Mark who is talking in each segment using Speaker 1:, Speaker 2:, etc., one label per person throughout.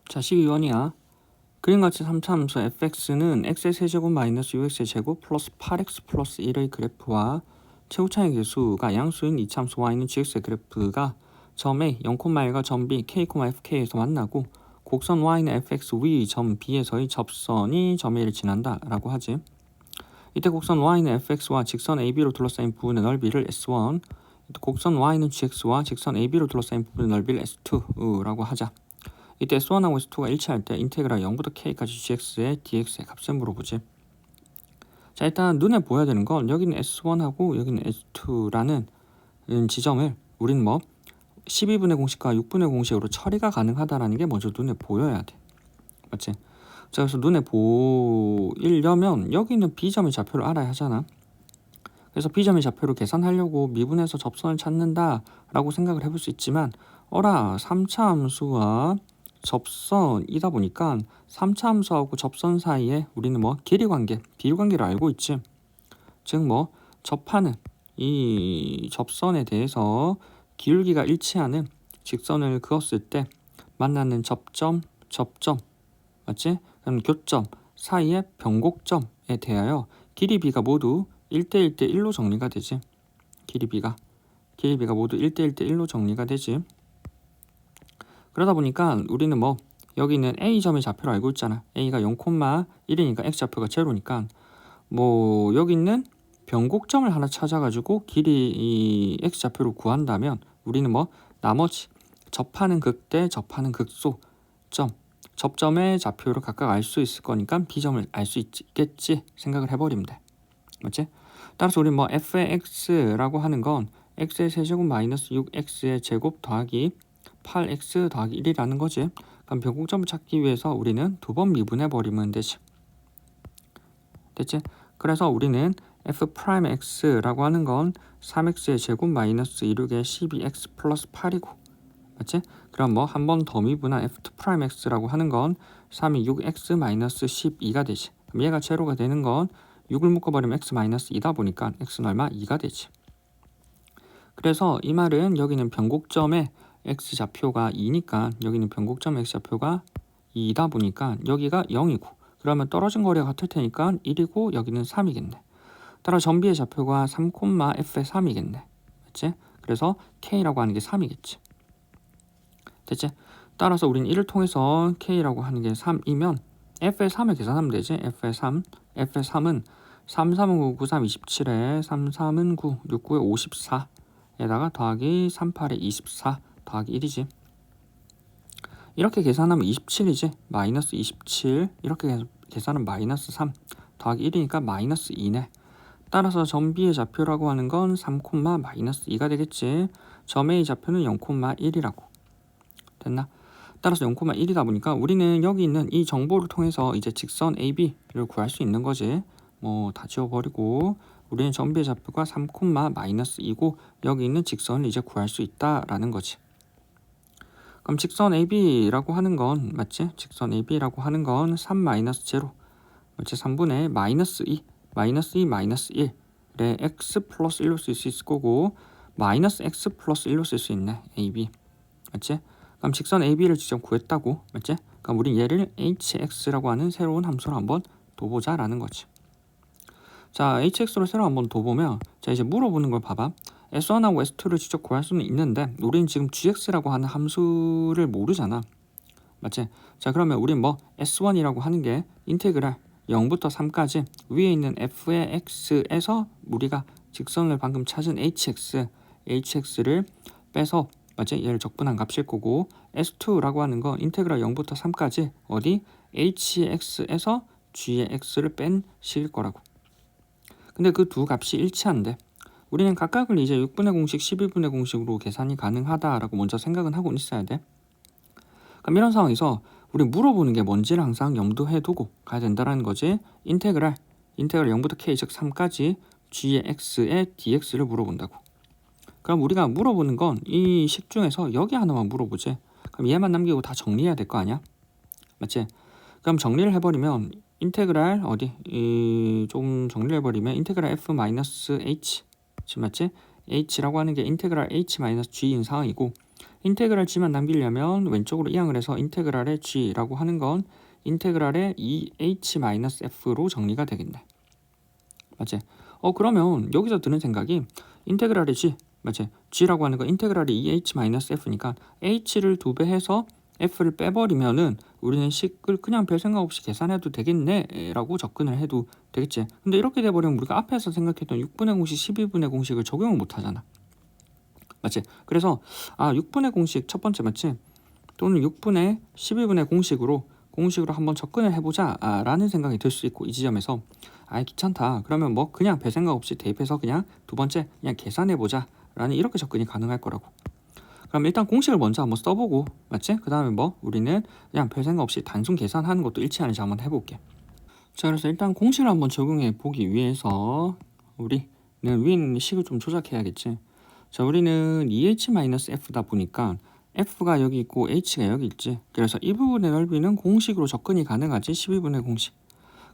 Speaker 1: 자, 12번이야. 그림같이 3차 함수 fx는 x의 세제곱 마이너스 6x의 제곱 플러스 8x 플러스 1의 그래프와 최고차의 개수가 양수인 2차 함수 y는 gx의 그래프가 점 A 0,1과 점 B k, fk에서 만나고 곡선 y는 fx 위 점 B에서의 접선이 점 A를 지난다 라고 하지. 이때 곡선 y는 fx와 직선 AB로 둘러싸인 부분의 넓이를 S1, 곡선 y는 gx와 직선 AB로 둘러싸인 부분의 넓이를 S2라고 하자. 이때 S1하고 S2가 일치할 때 인테그랄 0부터 K까지 gx의 dx의 값을 물어보지. 자, 일단 눈에 보여야 되는 건 여기는 S1하고 여기는 S2라는 지점을 우리는 12분의 공식과 6분의 공식으로 처리가 가능하다라는 게 먼저 눈에 보여야 돼. 맞지? 자, 그래서 눈에 보이려면 여기 있는 B점의 좌표를 알아야 하잖아. 그래서 B점의 좌표를 계산하려고 미분해서 접선을 찾는다 라고 생각을 해볼 수 있지만 3차 함수와 접선이다 보니까 3차 함수하고 접선 사이에 우리는 길이 관계, 비율 관계를 알고 있지. 즉 접하는 이 접선에 대해서 기울기가 일치하는 직선을 그었을 때 만나는 접점, 맞지? 그럼 교점 사이의 변곡점에 대하여 길이 b가 모두 1대1대1로 정리가 되지. 길이 b가 모두 1대1대1로 정리가 되지. 그러다 보니까 우리는 여기는 A점의 좌표를 알고 있잖아. A가 0,1이니까 X좌표가 제로니까 여기 있는 변곡점을 하나 찾아가지고 길이 이 X좌표를 구한다면 우리는 나머지 접하는 극대, 접하는 극소 점, 접점의 좌표를 각각 알 수 있을 거니까 B점을 알 수 있겠지 생각을 해버리면 돼. 맞지? 따라서 우리 f의 x라고 하는 건 x의 세제곱 마이너스 6x의 제곱 더하기 8x 더하기 1이라는 거지. 그럼 변곡점을 찾기 위해서 우리는 두 번 미분해 버리면 되지. 됐지? 그래서 우리는 f'x라고 하는 건 3x의 제곱 마이너스 2의 12x 플러스 8이고, 맞지? 그럼 한 번 더 미분한 f'x라고 하는 건 3이 6x 마이너스 12가 되지. 그럼 얘가 제로가 되는 건 6을 묶어버리면 x 마이너스 2다 보니까 x는 얼마? 2가 되지. 그래서 이 말은 여기는 변곡점의 x좌표가 2니까 여기는 변곡점 x좌표가 2다 보니까 여기가 0이고, 그러면 떨어진 거리가 같을 테니까 1이고 여기는 3이겠네. 따라 점비의 좌표가 3, f의 3이겠네. 맞지? 그래서 k라고 하는 게 3이겠지. 됐지? 따라서 우린 1을 통해서 k라고 하는 게 3이면 f의 3을 계산하면 되지. f의 3은 3, 3은 9, 9, 3, 27에 3, 3은 9, 6, 9에 54에다가 더하기 3, 8에 24 더하기 1이지. 이렇게 계산하면 27이지. 마이너스 27 이렇게 계산하면 마이너스 3 더하기 1이니까 마이너스 2네. 따라서 점 B의 좌표라고 하는 건 3, 마이너스 2가 되겠지. 점 A의 좌표는 0,1이라고. 됐나? 따라서 0,1이다 보니까 우리는 여기 있는 이 정보를 통해서 이제 직선 AB를 구할 수 있는 거지. 다 지워버리고 우리는 점 B의 좌표가 3, 마이너스 2고 여기 있는 직선을 이제 구할 수 있다라는 거지. 그럼 직선 AB라고 하는 건 맞지? 직선 AB라고 하는 건 3 마이너스 제로, 맞지? 3분의 마이너스 2, 마이너스 2, 마이너스 1에 x 플러스 1로 쓸 수 있을 거고 마이너스 x 플러스 1로 쓸 수 있네. AB, 맞지? 그럼 직선 AB를 직접 구했다고, 맞지? 그럼 우린 얘를 hx라고 하는 새로운 함수로 한번 둬보자라는 거지. 자, hx로 새로 한번 둬보면 자, 이제 물어보는 걸 봐봐. S1하고 S2를 직접 구할 수는 있는데 우린 지금 gx라고 하는 함수를 모르잖아. 맞지? 자, 그러면 우린 S1이라고 하는 게 인테그랄 0부터 3까지 위에 있는 f의 x에서 우리가 직선을 방금 찾은 hx를 빼서, 맞지? 얘를 적분한 값일 거고, S2라고 하는 건 인테그랄 0부터 3까지 어디? hx에서 g의 x를 뺀 식일 거라고. 근데 그 두 값이 일치한데 우리는 각각을 이제 6분의 공식, 12분의 공식으로 계산이 가능하다라고 먼저 생각은 하고 있어야 돼. 그럼 이런 상황에서 우리 물어보는 게 뭔지를 항상 염두해 두고 가야 된다는 거지. 인테그랄 0부터 k 즉 3까지 g의 x의 dx를 물어본다고. 그럼 우리가 물어보는 건 이 식 중에서 여기 하나만 물어보지. 그럼 얘만 남기고 다 정리해야 될 거 아니야? 맞지? 그럼 정리를 해버리면 인테그랄 좀 정리를 해버리면 인테그랄 f-h, 맞지? h라고 하는 게 인테그랄 h-g인 상황이고 인테그랄 g만 남기려면 왼쪽으로 이항을 해서 인테그랄의 g라고 하는 건 인테그랄의 2h-f로 정리가 되겠네. 맞지? 그러면 여기서 드는 생각이 인테그랄의 g, 맞지? g라고 하는 건 인테그랄이 2h-f니까 h를 2배 해서 f를 빼버리면은 우리는 식을 그냥 별 생각 없이 계산해도 되겠네 라고 접근을 해도 되겠지. 근데 이렇게 돼버리면 우리가 앞에서 생각했던 6분의 공식, 12분의 공식을 적용을 못 하잖아. 맞지? 그래서 6분의 공식 첫 번째 맞지? 또는 6분의 12분의 공식으로 한번 접근을 해보자 라는 생각이 들 수 있고, 이 지점에서 귀찮다 그러면 뭐 그냥 별 생각 없이 대입해서 그냥 두 번째 그냥 계산해보자 라는 이렇게 접근이 가능할 거라고. 그럼 일단 공식을 먼저 한번 써보고, 맞지? 그 다음에 뭐 우리는 그냥 별 생각 없이 단순 계산하는 것도 일치하는지 한번 해볼게. 자, 그래서 일단 공식을 한번 적용해 보기 위해서 우리는 위에 있는 식을 좀 조작해야겠지. 자, 우리는 2h-f다 보니까 f가 여기 있고 h가 여기 있지. 그래서 이 부분의 넓이는 공식으로 접근이 가능하지. 12분의 공식.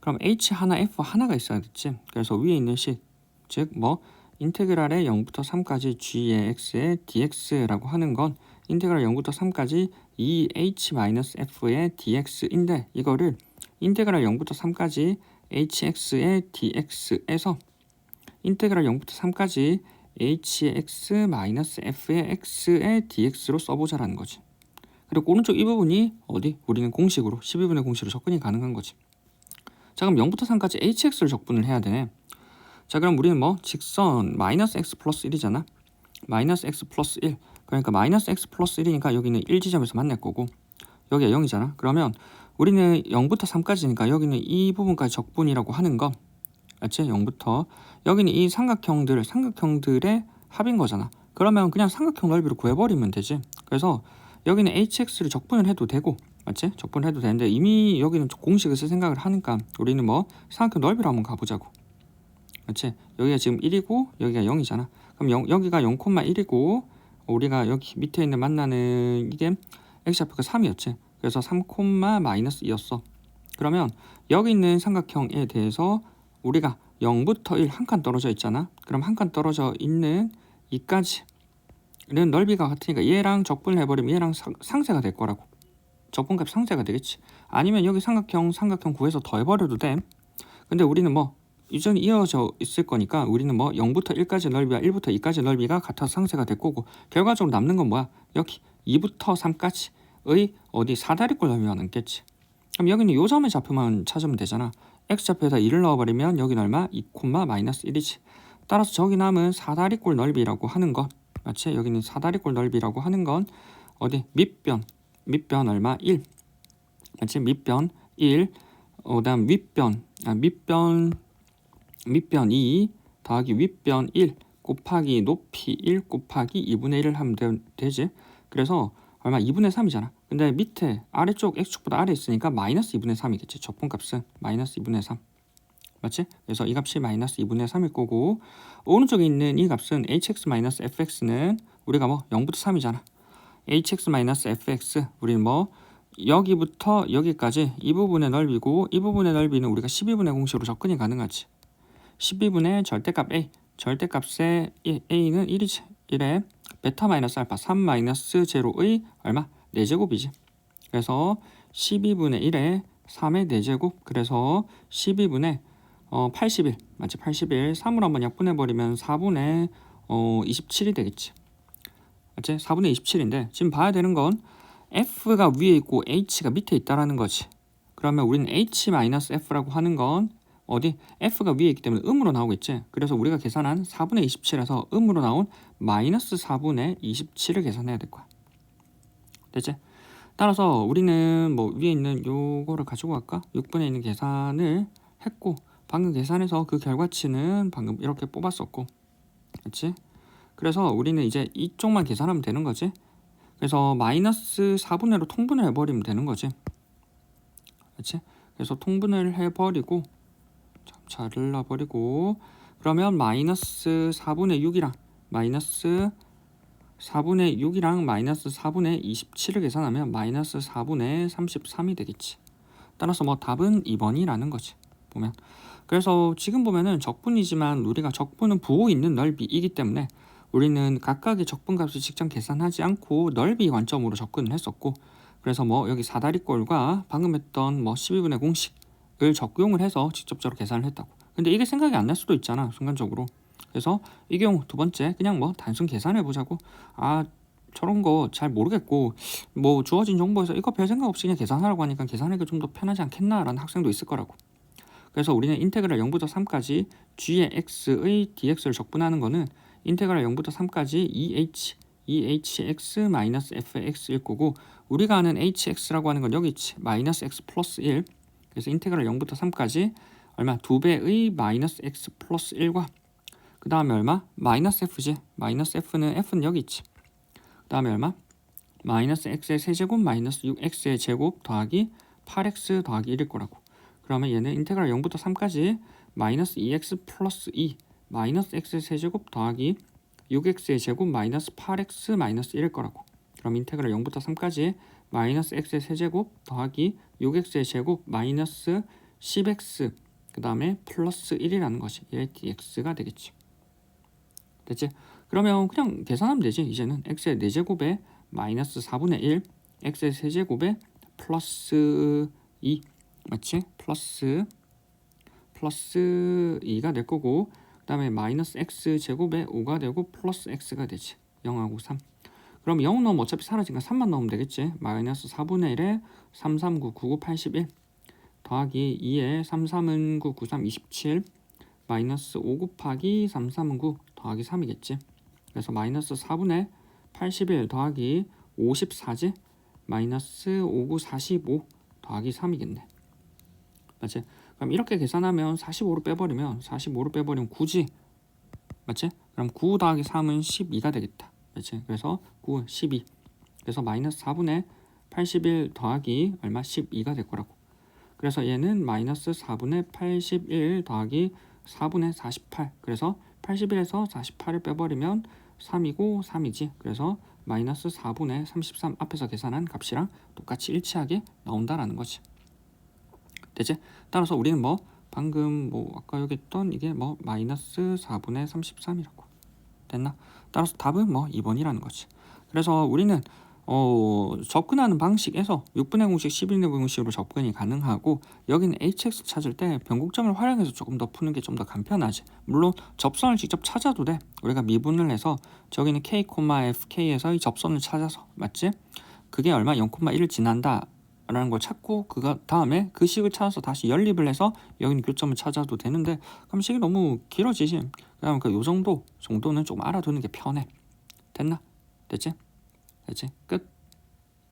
Speaker 1: 그럼 h 하나 f 하나가 있어야겠지. 그래서 위에 있는 식, 즉 뭐 인테그랄의 0부터 3까지 g의 x의 dx라고 하는 건 인테그랄 0부터 3까지 2h-f의 dx인데, 이거를 인테그랄 0부터 3까지 hx의 dx에서 인테그랄 0부터 3까지 hx-f의 x의 dx로 써보자라는 거지. 그리고 오른쪽 이 부분이 어디? 우리는 공식으로 12분의 공식으로 접근이 가능한 거지. 자, 그럼 0부터 3까지 hx를 적분을 해야 되네. 자, 그럼 우리는 뭐 직선 마이너스 x 플러스 1이잖아. 마이너스 x 플러스 1. 그러니까 마이너스 x 플러스 1이니까 여기는 1지점에서 만날 거고 여기가 0이잖아. 그러면 우리는 0부터 3까지니까 여기는 이 부분까지 적분이라고 하는 건, 맞지? 0부터 여기는 이 삼각형들의 합인 거잖아. 그러면 그냥 삼각형 넓이를 구해버리면 되지. 그래서 여기는 hx를 적분을 해도 되고, 맞지? 적분을 해도 되는데 이미 여기는 공식을 쓸 생각을 하니까 우리는 뭐 삼각형 넓이로 한번 가보자고. 맞지? 여기가 지금 1이고 여기가 0이잖아. 그럼 여기가 0,1이고 우리가 여기 밑에 있는 만나는 이게 x좌표가 3이었지. 그래서 3,-2였어. 그러면 여기 있는 삼각형에 대해서 우리가 0부터 1 한 칸 떨어져 있잖아. 그럼 한 칸 떨어져 있는 이까지는 넓이가 같으니까 얘랑 적분을 해버리면 얘랑 상쇄가 될 거라고. 적분값 상쇄가 되겠지. 아니면 여기 삼각형 구해서 더해버려도 돼. 근데 우리는 뭐 유전이 이어져 있을 거니까 우리는 뭐 0부터 1까지 넓이와 1부터 2까지 넓이가 같아서 상쇄가 될 거고, 결과적으로 남는 건 뭐야? 여기 2부터 3까지의 어디 사다리꼴 넓이가 남겠지. 그럼 여기는 요 점의 좌표만 찾으면 되잖아. x좌표에다 2를 넣어버리면 여기는 얼마? 2,-1이지. 따라서 저기 남은 사다리꼴 넓이라고 하는 건, 맞지? 여기는 사다리꼴 넓이라고 하는 건 어디? 밑변 얼마? 1. 맞지? 밑변 1. 그다음 밑변 2 더하기 윗변 1 곱하기 높이 1 곱하기 2분의 1을 하면 되지. 그래서 얼마? 2분의 3이잖아. 근데 밑에 아래쪽 x축보다 아래 있으니까 마이너스 2분의 3이겠지. 적분값은 마이너스 2분의 3. 맞지? 그래서 이 값이 마이너스 2분의 3일 거고, 오른쪽에 있는 이 값은 hx-fx는 우리가 뭐 0부터 3이잖아. hx-fx 우리는 뭐 여기부터 여기까지 이 부분의 넓이고, 이 부분의 넓이는 우리가 12분의 공식으로 접근이 가능하지. 12분의 절대값 a, 절대값의 a는 1이지. 1에 베타 마이너스 알파 3 마이너스 제로의 얼마? 4제곱이지. 그래서 12분의 1에 3의 4제곱, 그래서 12분의 81, 맞지? 81, 3으로 한번 약분해버리면 4분의 27이 되겠지. 맞지? 4분의 27인데 지금 봐야 되는 건 f가 위에 있고 h가 밑에 있다라는 거지. 그러면 우리는 h-f라고 하는 건 어디? f가 위에 있기 때문에 음으로 나오겠지. 그래서 우리가 계산한 4분의 27에서 음으로 나온 마이너스 4분의 27을 계산해야 될 거야. 됐지? 따라서 우리는 뭐 위에 있는 요거를 가지고 갈까? 6분에 있는 계산을 했고, 방금 계산해서 그 결과치는 방금 이렇게 뽑았었고, 그렇지? 그래서 우리는 이제 이쪽만 계산하면 되는 거지. 그래서 마이너스 4분의로 통분을 해버리면 되는 거지. 그렇지? 그래서 통분을 해버리고, 자를 놔버리고, 그러면 마이너스 4분의 6이랑 마이너스 4분의 27을 계산하면 마이너스 4분의 33이 되겠지. 따라서 뭐 답은 2번이라는 거지. 보면. 그래서 지금 보면은 적분이지만 우리가 적분은 부호 있는 넓이이기 때문에 우리는 각각의 적분값을 직접 계산하지 않고 넓이 관점으로 접근을 했었고, 그래서 뭐 여기 사다리꼴과 방금 했던 뭐 12분의 공식을 적용을 해서 직접적으로 계산을 했다고. 근데 이게 생각이 안 날 수도 있잖아, 순간적으로. 그래서 이 경우 두 번째 그냥 뭐 단순 계산해 보자고. 아, 저런 거 잘 모르겠고 뭐 주어진 정보에서 이거 별 생각 없이 그냥 계산하라고 하니까 계산하기가 좀 더 편하지 않겠나라는 학생도 있을 거라고. 그래서 우리는 인테그랄 0부터 3까지 g의 x의 dx를 적분하는 거는 인테그랄 0부터 3까지 ehx-fx일 거고, 우리가 아는 hx라고 하는 건 여기 있지, 마이너스 x 플러스 1. 그래서 인테그랄 0부터 3까지 얼마? 2배의 마이너스 x 플러스 1과 그 다음에 얼마? 마이너스 f지. 마이너스 f는 여기 있지. 그 다음에 얼마? 마이너스 x의 세제곱 마이너스 6x의 제곱 더하기 8x 더하기 1일 거라고. 그러면 얘는 인테그랄 0부터 3까지 마이너스 2x 플러스 2 마이너스 x의 세제곱 더하기 6x의 제곱 마이너스 8x 마이너스 1일 거라고. 그럼 인테그랄 0부터 3까지 마이너스 x의 세제곱 더하기 6x의 제곱 마이너스 10x 그 다음에 플러스 1이라는 것이 얘의 dx가 되겠지. 됐지? 그러면 그냥 계산하면 되지. 이제는 x의 4제곱에 마이너스 4분의 1 x의 세제곱에 플러스 2 맞지? 플러스 2가 될 거고, 그 다음에 마이너스 x 제곱에 5가 되고 플러스 x가 되지. 0하고 3. 그럼 0 넣으면 어차피 사라지니까 3만 넣으면 되겠지. 마이너스 4분의 1에 3, 3, 9, 9, 9, 81 더하기 2에 3, 3은 9, 9, 3, 27 마이너스 5 곱하기 3, 3은 9 더하기 3이겠지. 그래서 마이너스 4분의 81 더하기 54지. 마이너스 5, 9, 45 더하기 3이겠네. 맞지? 그럼 이렇게 계산하면 45로 빼버리면 9지. 맞지? 그럼 9 더하기 3은 12가 되겠다. 맞지? 그래서 9, 12. 그래서 마이너스 4분의 81 더하기 얼마? 12가 될 거라고. 그래서 얘는 마이너스 4분의 81 더하기 4분의 48. 그래서 81에서 48을 빼버리면 3이고 3이지. 그래서 마이너스 4분의 33 앞에서 계산한 값이랑 똑같이 일치하게 나온다라는 거지. 되지? 따라서 우리는 뭐 방금 뭐 아까 여기 했던 이게 뭐 마이너스 4분의 33이라고. 됐나? 따라서 답은 뭐 2번이라는 거지. 그래서 우리는 접근하는 방식에서 6분의 공식, 11분의 공식으로 접근이 가능하고, 여기는 hx 찾을 때 변곡점을 활용해서 조금 더 푸는 게 좀 더 간편하지. 물론 접선을 직접 찾아도 돼. 우리가 미분을 해서 저기는 k, fk에서 이 접선을 찾아서, 맞지? 그게 얼마? 0,1을 지난다 라는 걸 찾고 그 다음에 그 식을 찾아서 다시 연립을 해서 여기는 교점을 찾아도 되는데, 그럼 식이 너무 길어지지. 그다음 요 정도는 조금 알아두는 게 편해. 됐나? 됐지? 끝.